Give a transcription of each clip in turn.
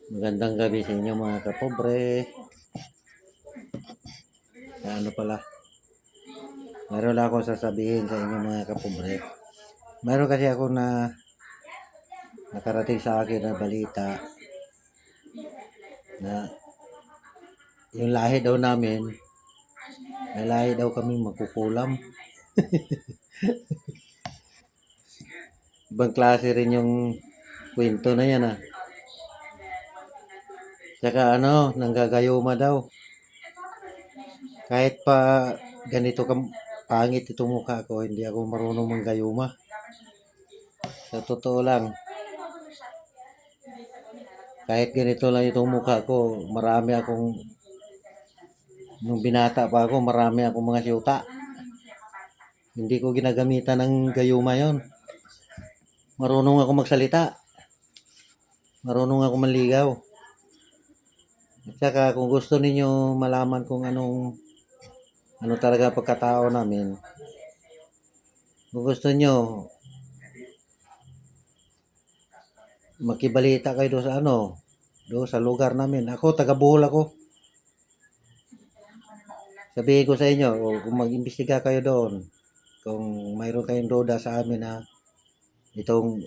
Magandang gabi sa inyo mga kapobre. Ano pala, meron lang akong sasabihin sa inyo mga kapobre. Meron kasi ako na nakarating sa akin na balita na yung lahi daw namin, may lahi daw kami magkukulam. Ibang klase rin yung kwento na yan. Tsaka nanggagayuma daw. Kahit pa ganito pangit itong mukha ko, hindi ako marunong manggayuma. Sa totoo lang, kahit ganito lang itong mukha ko, nung binata pa ako, marami akong mga siyuta. Hindi ko ginagamitan ng gayuma yon. Marunong ako magsalita. Marunong ako manligaw. At saka kung gusto ninyo malaman kung ano talaga pagkatao namin, kung gusto nyo, makibalita kayo doon sa lugar namin. Ako, taga Bohol ako. Sabihin ko sa inyo, kung mag-imbestiga kayo doon, kung mayroon kayong duda sa amin na itong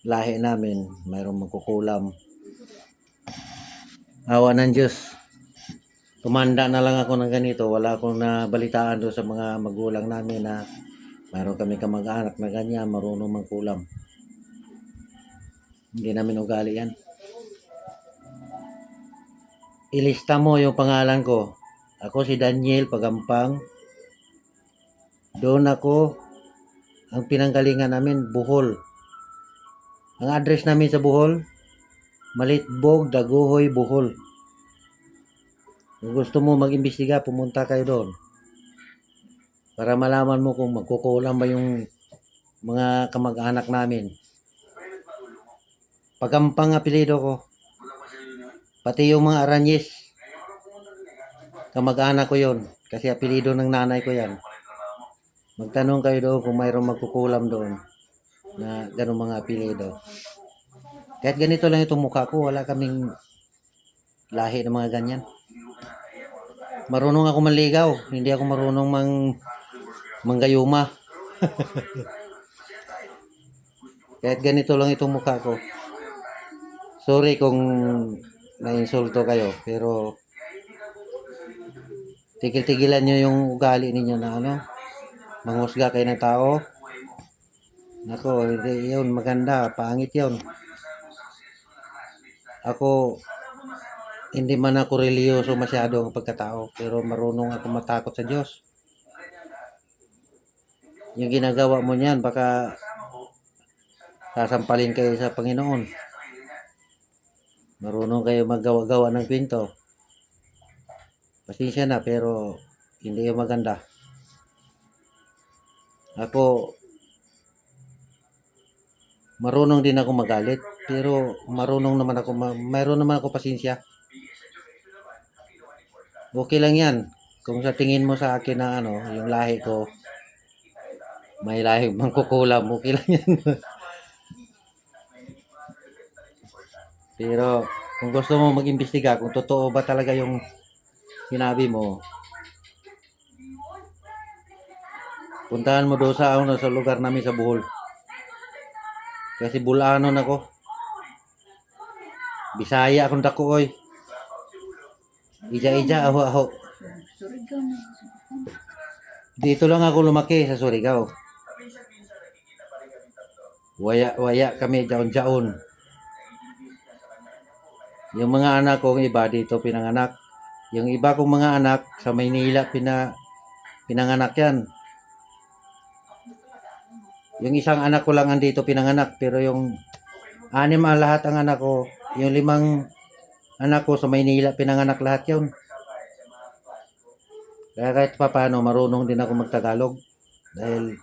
lahi namin, mayroong magkukulam. Awa ng Diyos. Tumanda na lang ako ng ganito. Wala akong nabalitaan doon sa mga magulang namin na mayroon kami kamag-anak na ganyan, marunong magkulam. Hindi namin ugali yan. Ilista mo yung pangalan ko. Ako si Daniel Pagampang. Doon ako, ang pinanggalingan namin, Bohol. Ang address namin sa Bohol, Malitbog, Daguhoy, Bohol. Kung gusto mo mag-imbestiga, pumunta kayo doon. Para malaman mo kung magkukulam ba yung mga kamag-anak namin. Pagampang apelido ko. Pati yung mga Aranyes, kamag-anak ko yon. Kasi apelido ng nanay ko yan. Magtanong kayo doon kung mayroong magkukulam doon na ganun mga apelido. Kahit ganito lang itong mukha ko, wala kaming lahi ng mga ganyan. Marunong ako manligaw, hindi ako marunong manggayuma. Kahit ganito lang itong mukha ko. Sorry kung na-insulto kayo, pero tigil-tigilan nyo yung ugali ninyo na manghusga kayo ng tao. Nako, hindi yun maganda, pangit yun. Ako, hindi man ako reliyoso masyado ang pagkatao, pero marunong ako matakot sa Diyos. Yung ginagawa mo niyan, baka sasampalin kayo sa Panginoon. Marunong kayo maggawa-gawa ng kwento. Pasensya na, pero hindi yung maganda. Ako, marunong din ako magalit, pero mayroon naman ako pasensya. Okay lang yan. Kung sa tingin mo sa akin na yung lahi ko, may lahi mangkukulam, okay lang yan. Pero kung gusto mo mag-imbestiga, kung totoo ba talaga yung sinabi mo, puntahan mo doon sa lugar namin sa Bohol. Kasi Bulanon ako. Bisaya akong dako oy. Ija-ija, aho-aho. Dito lang ako lumaki sa Surigao. Waya kami jaon-jaon. Yung mga anak ko, iba dito pinanganak. Yung iba kong mga anak sa Maynila pinanganak yan. Yung isang anak ko lang andito pinanganak, pero yung 6 lahat ang anak ko, yung 5 anak ko sa Maynila pinanganak lahat yun. Kaya kahit paano marunong din ako magtagalog. Dahil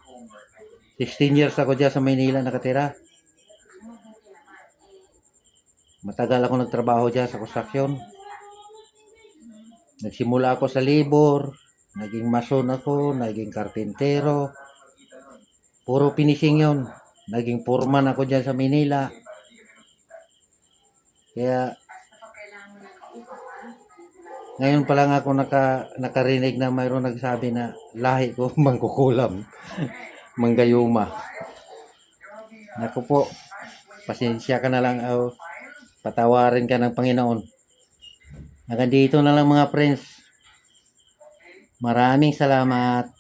16 years ako dyan sa Maynila nakatira. Matagal ako nagtrabaho dyan sa construction. Nagsimula ako sa labor, naging mason ako, naging karpintero. Puro finishing yon. Naging foreman ako dyan sa Manila. Kaya ngayon pa lang ako nakarinig na mayroon nagsabi na lahi ko mangkukulam, manggayuma. Naku po, pasensya ka na lang o patawarin ka ng Panginoon. Hanggang dito na lang mga friends. Maraming salamat.